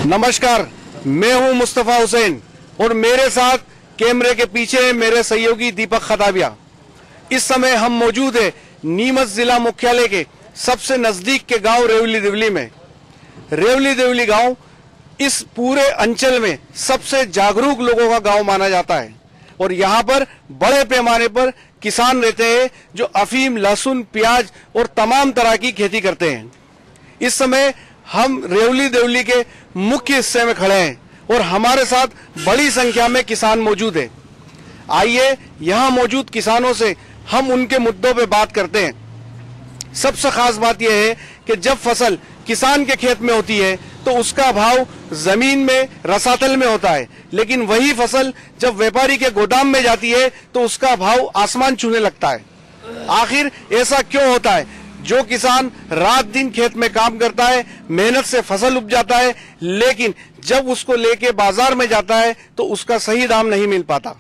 नमस्कार, मैं हूं मुस्तफा हुसैन और मेरे साथ कैमरे के पीछे मेरे सहयोगी दीपक खदाबिया। इस समय हम मौजूद है नीमच जिला मुख्यालय के सबसे नजदीक के गांव रेवली देवली में। रेवली देवली गांव इस पूरे अंचल में सबसे जागरूक लोगों का गांव माना जाता है और यहां पर बड़े पैमाने पर किसान रहते हैं जो अफीम, लहसुन, प्याज और तमाम तरह की खेती करते हैं। इस समय हम रेवली देवली के मुख्य हिस्से में खड़े हैं और हमारे साथ बड़ी संख्या में किसान मौजूद हैं। आइए यहां मौजूद किसानों से हम उनके मुद्दों पे बात करते हैं। सबसे खास बात यह है कि जब फसल किसान के खेत में होती है तो उसका भाव जमीन में रसातल में होता है, लेकिन वही फसल जब व्यापारी के गोदाम में जाती है तो उसका भाव आसमान छूने लगता है। आखिर ऐसा क्यों होता है? जो किसान रात दिन खेत में काम करता है, मेहनत से फसल उपजाता है, लेकिन जब उसको लेके बाजार में जाता है तो उसका सही दाम नहीं मिल पाता।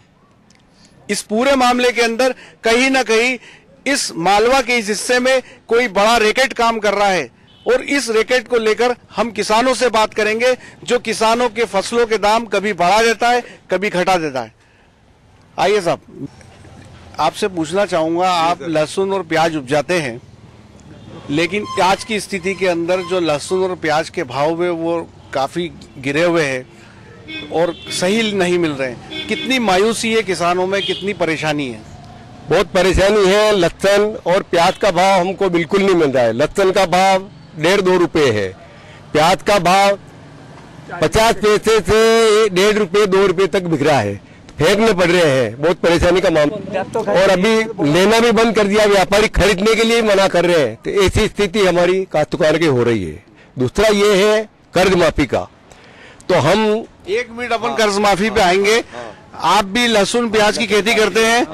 इस पूरे मामले के अंदर कहीं ना कहीं इस मालवा के इस हिस्से में कोई बड़ा रैकेट काम कर रहा है और इस रैकेट को लेकर हम किसानों से बात करेंगे, जो किसानों के फसलों के दाम कभी बढ़ा देता है, कभी घटा देता है। आइए साहब, आपसे पूछना चाहूंगा, आप लहसुन और प्याज उपजाते हैं, लेकिन आज की स्थिति के अंदर जो लहसुन और प्याज के भाव में वो काफी गिरे हुए हैं और सही नहीं मिल रहे हैं। कितनी मायूसी है किसानों में, कितनी परेशानी है? बहुत परेशानी है। लहसुन और प्याज का भाव हमको बिल्कुल नहीं मिल रहा है। लहसुन का भाव 1.5-2 रुपए है, प्याज का भाव 50 पैसे से 1.5 रुपए 2 रुपए तक बिक रहा है। फेंकने पड़ रहे हैं, बहुत परेशानी का मामला। और अभी लेना भी बंद कर दिया, व्यापारी खरीदने के लिए मना कर रहे हैं। तो ऐसी स्थिति हमारी काश्तकार की हो रही है। दूसरा ये है कर्ज माफी का। तो हम 1 मिनट अपन कर्ज माफी पे आएंगे। आप भी लहसुन प्याज की खेती करते हैं,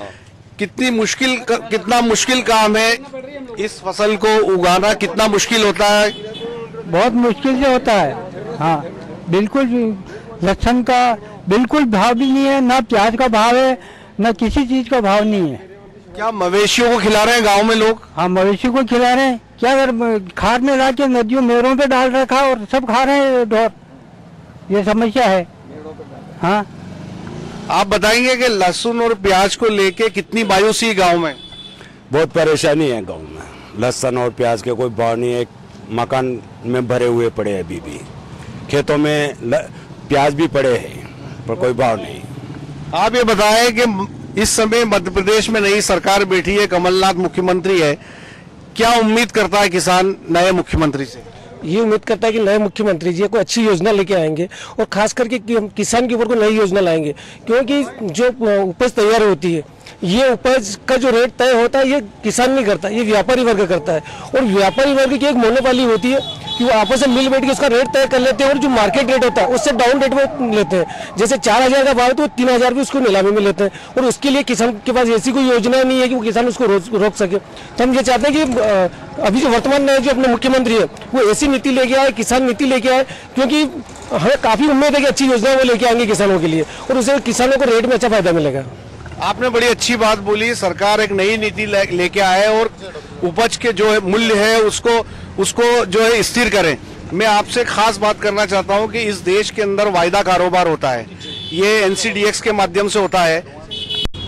कितना मुश्किल काम है इस फसल को उगाना? कितना मुश्किल होता है? बहुत मुश्किल से होता है। हाँ, बिल्कुल लहसुन का बिल्कुल भाव भी नहीं है, ना प्याज का भाव है, ना किसी चीज का भाव नहीं है। क्या मवेशियों को खिला रहे हैं गांव में लोग? हाँ, मवेशियों को खिला रहे हैं। क्या अगर खाद में ला के नदियों मेरों पे डाल रखा और सब खा रहे हैं ढोर। ये समस्या है। हाँ, आप बताएंगे कि लहसुन और प्याज को लेके कितनी मायूसी गांव में? बहुत परेशानी है गांव में। लहसुन और प्याज के कोई भाव नहीं है। मकान में भरे हुए पड़े हैं, अभी भी खेतों में प्याज भी पड़े हैं पर कोई भाव नहीं। आप ये बताएं कि इस समय मध्य प्रदेश में नई सरकार बैठी है, कमलनाथ मुख्यमंत्री है, क्या उम्मीद करता है किसान नए मुख्यमंत्री से? ये उम्मीद करता है कि नए मुख्यमंत्री जी कोई अच्छी योजना लेके आएंगे और खास करके किसान के ऊपर कोई नई योजना लाएंगे, क्योंकि जो उपज तैयार होती है, ये उपज का जो रेट तय होता है ये किसान नहीं करता, ये व्यापारी वर्ग करता है। और व्यापारी वर्ग की एक मोनोपोली होती है कि वो आपस में मिल बैठ के उसका रेट तय कर लेते हैं और जो मार्केट रेट होता है उससे डाउन रेट में लेते हैं। जैसे 4,000 का भाव है तो 3,000 भी उसको नीलामी में लेते हैं और उसके लिए किसान के पास ऐसी कोई योजना नहीं है कि वो किसान उसको रोक सके। तो हम ये चाहते हैं कि अभी जो वर्तमान में जो अपने मुख्यमंत्री है वो ऐसी नीति लेके आए, किसान नीति लेके आए, क्योंकि हमें काफी उम्मीद है कि अच्छी योजना वो लेके आएंगे किसानों के लिए और उससे किसानों को रेट में अच्छा फायदा मिलेगा। आपने बड़ी अच्छी बात बोली, सरकार एक नई नीति लेके आए और उपज के जो है मूल्य है उसको जो है स्थिर करें। मैं आपसे खास बात करना चाहता हूं कि इस देश के अंदर वायदा कारोबार होता है, ये NCDX के माध्यम से होता है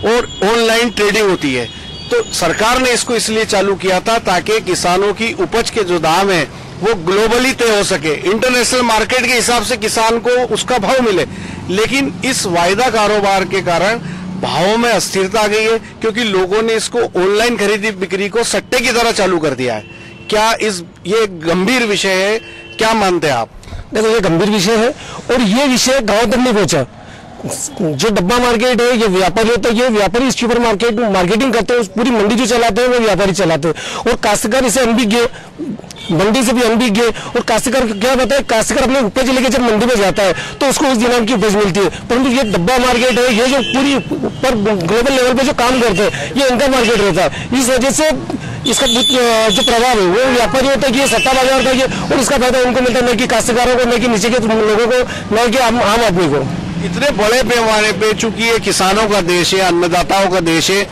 और ऑनलाइन ट्रेडिंग होती है। तो सरकार ने इसको इसलिए चालू किया था ताकि किसानों की उपज के जो दाम है वो ग्लोबली तय हो सके, इंटरनेशनल मार्केट के हिसाब से किसान को उसका भाव मिले। लेकिन इस वायदा कारोबार के कारण भावों में अस्थिरता आ गई है, क्योंकि लोगों ने इसको ऑनलाइन खरीदी बिक्री को सट्टे की तरह चालू कर दिया है। क्या ये गंभीर विषय है? क्या मानते हैं आप? देखो, ये गंभीर विषय है और ये विषय गांव तक नहीं पहुंचा। जो डब्बा मार्केट है, ये व्यापारी होता है, ये व्यापारी इस सुपर मार्केटिंग करते हैं, पूरी मंडी जो चलाते हैं वो व्यापारी चलाते हैं और काश्तकार इसे अनभिज्ञ, मंडी से भी अनभिज्ञ। और काश्तकार क्या बताए, काश्तकार अपने उपज लेके जब मंडी में जाता है तो उसको उस दिनांक की उपज मिलती है, परंतु ये डब्बा मार्केट है, ये जो पूरी पर ग्लोबल लेवल पे जो काम करते हैं ये इनका मार्केट रहता है। इस वजह से इसका जो प्रभाव है वो व्यापारी होता है कि ये सट्टा बाजार का ये, और इसका फायदा उनको मिलता है, न कि काश्तकारों को, न कि नीचे के लोगों को, न कि आम आदमी को। इतने बड़े पैमाने पे, चूंकि ये किसानों का देश है, अन्नदाताओं का देश है,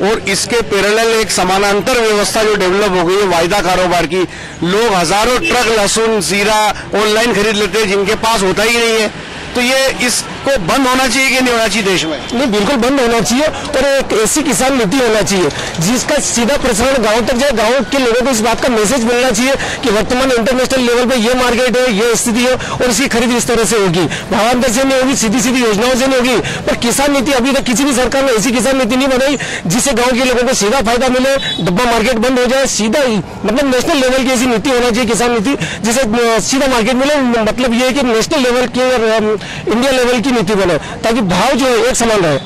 और इसके पैरेलल एक समानांतर व्यवस्था जो डेवलप हो गई है वायदा कारोबार की, लोग हजारों ट्रक लहसुन जीरा ऑनलाइन खरीद लेते हैं जिनके पास होता ही नहीं है। तो ये इसको बंद होना चाहिए कि नहीं होना चाहिए देश में? नहीं, बिल्कुल बंद होना चाहिए और एक ऐसी किसान नीति होना चाहिए जिसका सीधा प्रसारण गांव तक जाए। गांव के लोगों को इस बात का मैसेज मिलना चाहिए कि वर्तमान इंटरनेशनल लेवल पे ये मार्केट है, ये स्थिति है और इसकी खरीद इस तरह से होगी। भावांतर से नहीं होगी, सीधी सीधी योजनाओं से नहीं होगी। पर किसान नीति अभी तक किसी भी सरकार ने ऐसी किसान नीति नहीं बनाई जिससे गाँव के लोगों को सीधा फायदा मिले, डब्बा मार्केट बंद हो जाए। सीधा मतलब नेशनल लेवल की ऐसी नीति होना चाहिए किसान नीति जिससे सीधा मार्केट मिले। मतलब ये है कि नेशनल लेवल की इंडिया लेवल की नीति बने ताकि भाव जो है एक समान रहे।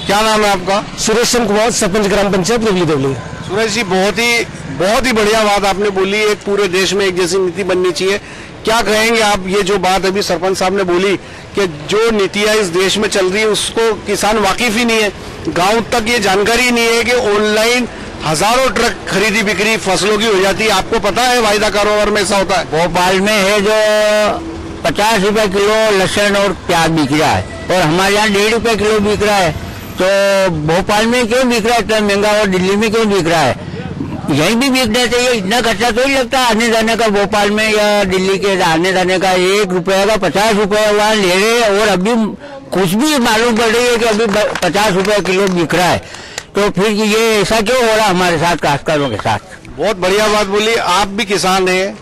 क्या नाम है आपका? सुरेश चंद्र कुमार, सरपंच ग्राम पंचायत देवली देवली। सुरेश जी, बहुत ही बढ़िया बात आपने बोली। एक पूरे देश में एक जैसी नीति बननी चाहिए। क्या कहेंगे आप, ये जो बात अभी सरपंच साहब ने बोली कि जो नीतियां इस देश में चल रही है उसको किसान वाकिफ ही नहीं है, गांव तक ये जानकारी नहीं है कि ऑनलाइन हजारों ट्रक खरीदी बिक्री फसलों की हो जाती है। आपको पता है वायदा कारोबार में ऐसा होता है? भोपाल में है जो 50 रुपए किलो लहसुन और प्याज बिक रहा है और हमारे यहाँ 1.5 रुपए किलो बिक रहा है। तो भोपाल में क्यों बिक रहा है इतना महंगा और दिल्ली में क्यों बिक रहा है? यहीं भी बिकना चाहिए। इतना खर्चा तो ही लगता है आने जाने का। भोपाल में या दिल्ली के आने जाने का 1 रुपए का 50 रुपए वहाँ ले रहे हैं और अभी कुछ भी मालूम पड़ रही है कि अभी 50 रुपए किलो बिक रहा है। तो फिर ये ऐसा क्यों हो रहा है हमारे साथ काश्तकारों के साथ? बहुत बढ़िया बात बोली। आप भी किसान है,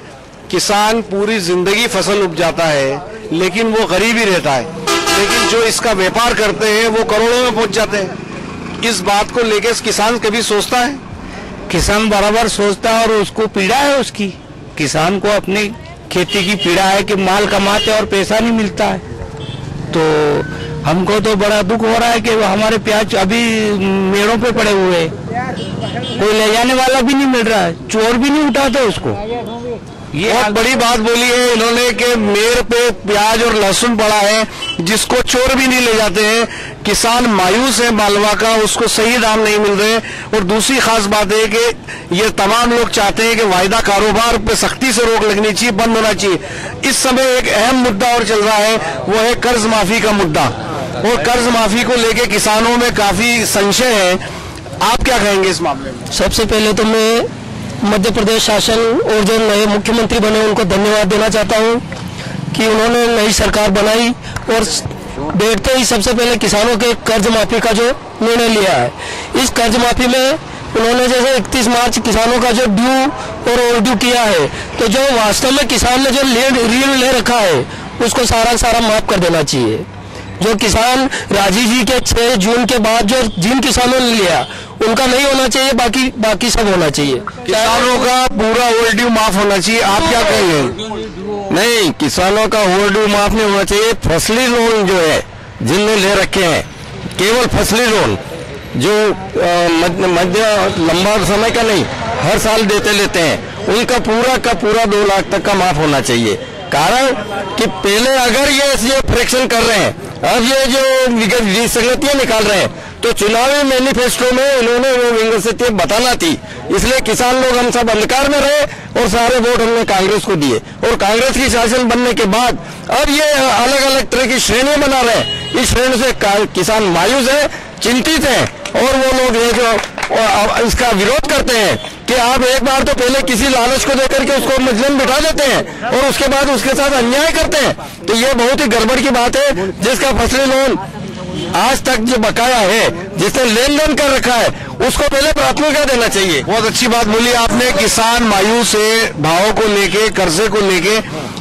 किसान पूरी जिंदगी फसल उपजाता है लेकिन वो गरीब ही रहता है, लेकिन जो इसका व्यापार करते हैं वो करोड़ों में पहुंच जाते हैं। इस बात को लेकर किसान कभी सोचता है? किसान बराबर सोचता है और उसको पीड़ा है उसकी। किसान को अपनी खेती की पीड़ा है कि माल कमाते और पैसा नहीं मिलता है। तो हमको तो बड़ा दुख हो रहा है कि हमारे प्याज अभी मेड़ों पे पड़े हुए हैं, कोई ले जाने वाला भी नहीं मिल रहा है, चोर भी नहीं उठाते उसको। ये बहुत बड़ी बात बोली है इन्होंने कि मेर पे प्याज और लहसुन पड़ा है जिसको चोर भी नहीं ले जाते हैं। किसान मायूस है मालवा का, उसको सही दाम नहीं मिल रहे। और दूसरी खास बात है कि ये तमाम लोग चाहते हैं कि वायदा कारोबार पे सख्ती से रोक लगनी चाहिए, बंद होना चाहिए। इस समय एक अहम मुद्दा और चल रहा है, वो है कर्ज माफी का मुद्दा। और कर्ज माफी को लेके किसानों में काफी संशय है। आप क्या कहेंगे इस मामले में? सबसे पहले तो मैं मध्य प्रदेश शासन और जो नए मुख्यमंत्री बने उनको धन्यवाद देना चाहता हूं कि उन्होंने नई सरकार बनाई और बैठते ही सबसे पहले किसानों के कर्ज माफी का जो निर्णय लिया है। इस कर्ज माफी में उन्होंने जैसे 31 मार्च किसानों का जो ड्यू और ओवर ड्यू किया है, तो जो वास्तव में किसान ने जो ऋण ले रखा है उसको सारा माफ कर देना चाहिए। जो किसान राजीव जी के 6 जून के बाद जो जिन किसानों ने लिया उनका नहीं होना चाहिए, बाकी सब होना चाहिए। किसानों का पूरा ओवर ड्यू माफ होना चाहिए। आप क्या कहेंगे? नहीं, किसानों का ओवर ड्यू माफ नहीं होना चाहिए। फसली लोन जो है जिनने ले रखे हैं, केवल फसली लोन जो मध्य लंबा समय का नहीं, हर साल देते लेते हैं, उनका पूरा का पूरा 2 लाख तक का माफ होना चाहिए। कारण कि पहले अगर ये फ्रैक्शन कर रहे हैं, अब ये जो विसंगतियां निकाल रहे हैं, तो चुनावी मैनिफेस्टो में इन्होंने वो विसंगतियां बताना थी। इसलिए किसान लोग हम सब अंधकार में रहे और सारे वोट हमने कांग्रेस को दिए। और कांग्रेस की शासन बनने के बाद अब ये अलग अलग तरह की श्रेणियां बना रहे हैं। इस श्रेणी से किसान मायूस है, चिंतित है और वो लोग ये जो इसका विरोध करते हैं कि आप एक बार तो पहले किसी लालच को देकर के उसको मजलिस बिठा देते हैं और उसके बाद उसके साथ अन्याय करते हैं। तो ये बहुत ही गड़बड़ की बात है। जिसका फसली लोन आज तक जो बकाया है, जिसने लेन देन कर रखा है, उसको पहले प्राथमिकता देना चाहिए। बहुत अच्छी बात बोली आपने। किसान मायूस है भावों को लेके, कर्जे को लेके।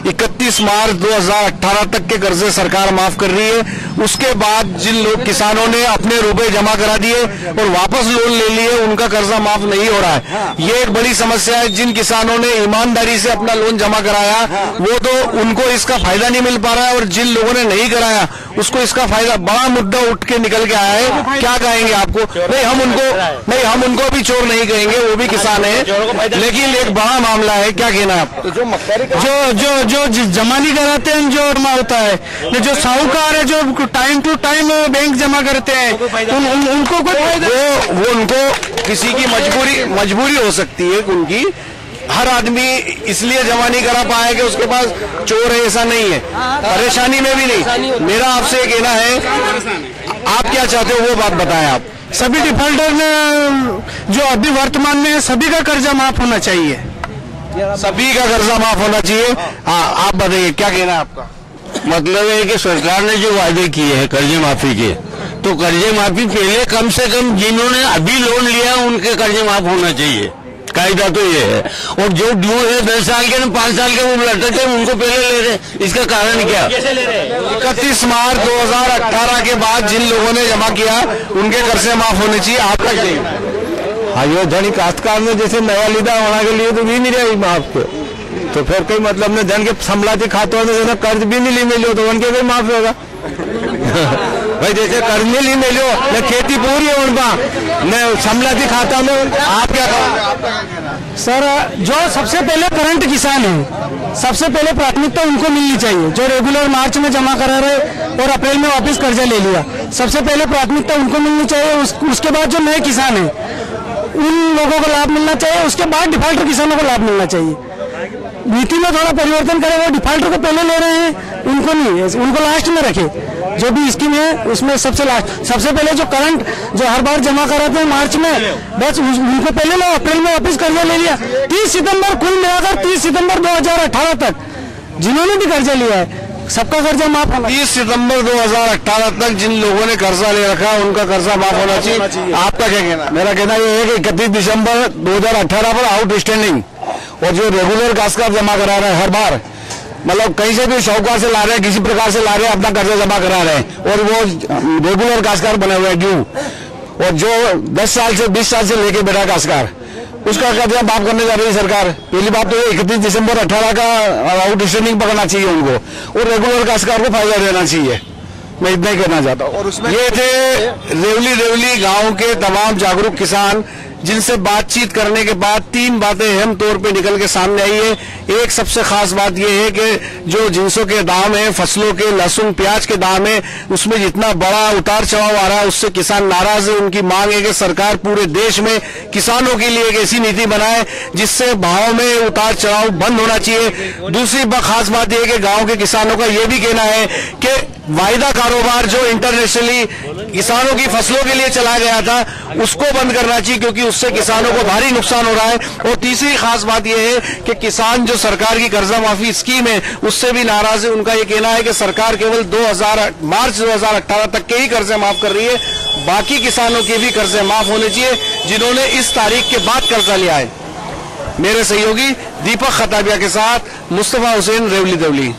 31 मार्च 2018 तक के कर्जे सरकार माफ कर रही है। उसके बाद जिन लोग किसानों ने अपने रुपए जमा करा दिए और वापस लोन ले लिए, उनका कर्जा माफ नहीं हो रहा है। ये एक बड़ी समस्या है। जिन किसानों ने ईमानदारी से अपना लोन जमा कराया वो तो उनको इसका फायदा नहीं मिल पा रहा है, और जिन लोगों ने नहीं कराया उसको इसका फायदा, बड़ा मुद्दा उठ के निकल के आया है। क्या कहेंगे आपको? नहीं, हम उनको भी चोर नहीं कहेंगे, वो भी किसान है, लेकिन एक बड़ा मामला है। क्या कहना है आपको? जो जमा नहीं कराते हैं, जो जमा होता है, जो साहूकार है, जो टाइम टू टाइम बैंक जमा करते हैं, उनको वो उनको किसी की मजबूरी हो सकती है उनकी। हर आदमी इसलिए जमा नहीं करा पाया कि उसके पास चोर है, ऐसा नहीं है। परेशानी में भी नहीं। मेरा आपसे कहना है, आप क्या चाहते हो वो बात बताएं आप। सभी डिफॉल्टर ने जो अभी वर्तमान में है सभी का कर्जा माफ होना चाहिए। सभी का कर्जा माफ होना चाहिए। हाँ, आप बताइए क्या कहना है आपका? मतलब है कि सरकार ने जो वादे किए हैं कर्जे माफी के, तो कर्जे माफी पहले कम से कम जिन्होंने अभी लोन लिया उनके कर्जे माफ होना चाहिए, कायदा तो ये है। और जो ड्यू है 10 साल के 5 साल के वो लटकते हैं उनको पहले ले रहे, इसका कारण क्या? 31 मार्च 2018 के बाद जिन लोगों ने जमा किया उनके कर्जे माफ होने चाहिए। आपका चाहिए? हाँ, ये धनी काश्तकार में जैसे नया लीदा होने के लिए तो भी नहीं रही माफ, तो फिर कोई मतलब नहीं। धन के संभलाती खातों में कर्ज भी नहीं ली मिलो तो उनके भी माफ होगा। भाई जैसे कर्ज नहीं ली मिलो न खेती पूरी है उनका न संभलाती खाता में। आप क्या कहोगे? सर, जो सबसे पहले करंट किसान है सबसे पहले प्राथमिकता उनको मिलनी चाहिए, जो रेगुलर मार्च में जमा करा रहे और अप्रैल में वापस कर्जा ले लिया, सबसे पहले प्राथमिकता उनको मिलनी चाहिए। उसके बाद जो नए किसान है उन लोगों को लाभ मिलना चाहिए, उसके बाद डिफॉल्टर किसानों को लाभ मिलना चाहिए। नीति में थोड़ा परिवर्तन करें, वो डिफॉल्टर को पहले ले रहे हैं, उनको नहीं, उनको लास्ट में रखे। जो भी स्कीम है उसमें सबसे लास्ट, सबसे पहले जो करंट जो हर बार जमा कराते हैं मार्च में, बस उनको पहले लो, अप्रैल में वापस कर्जा ले लिया। 30 सितंबर कुल मिलाकर 30 सितंबर 2018 तक जिन्होंने भी कर्जा लिया है सबका कर्जा माफ होना। 30 सितंबर 2018 तक जिन लोगों ने कर्जा ले रखा है उनका कर्जा माफ होना चाहिए। आपका क्या कहना? मेरा कहना यह है कि 31 दिसंबर 2018 पर आउटस्टैंडिंग और जो रेगुलर काश्तकार जमा करा रहे हैं हर बार, मतलब कहीं से भी शौकार से ला रहे हैं, किसी प्रकार से ला रहे हैं, अपना कर्जा जमा करा रहे हैं और वो रेगुलर काश्तकार बने हुए हैं ड्यू, और जो 10 साल से 20 साल से लेके बैठा काश्तकार उसका कर्जा माफ करने जा रही है सरकार। पहली बात तो 31 दिसंबर 18 का आउटस्टैंडिंग पकड़ना चाहिए उनको और रेगुलर काश्तकार को फायदा देना चाहिए। मैं इतना ही कहना चाहता हूँ। और उसमें ये थे रेवली गांव के तमाम जागरूक किसान जिनसे बातचीत करने के बाद 3 बातें अहम तौर पे निकल के सामने आई है। एक सबसे खास बात यह है कि जो जिनसों के दाम है, फसलों के, लहसुन प्याज के दाम है, उसमें जितना बड़ा उतार चढ़ाव आ रहा है उससे किसान नाराज है। उनकी मांग है कि सरकार पूरे देश में किसानों के लिए एक ऐसी नीति बनाए जिससे भाव में उतार चढ़ाव बंद होना चाहिए। दूसरी खास बात यह है कि गाँव के किसानों का यह भी कहना है कि वायदा कारोबार जो इंटरनेशनली किसानों की फसलों के लिए चला गया था उसको बंद करना चाहिए, क्योंकि उससे किसानों को भारी नुकसान हो रहा है। और तीसरी खास बात यह है कि किसान जो सरकार की कर्जा माफी स्कीम है उससे भी नाराज है। उनका यह कहना है कि सरकार केवल मार्च 2018 तक के ही कर्जे माफ कर रही है, बाकी किसानों के भी कर्जे माफ होने चाहिए जिन्होंने इस तारीख के बाद कर्जा लिया है। मेरे सहयोगी दीपक खताबिया के साथ मुस्तफा हुसैन, रेवली देवली।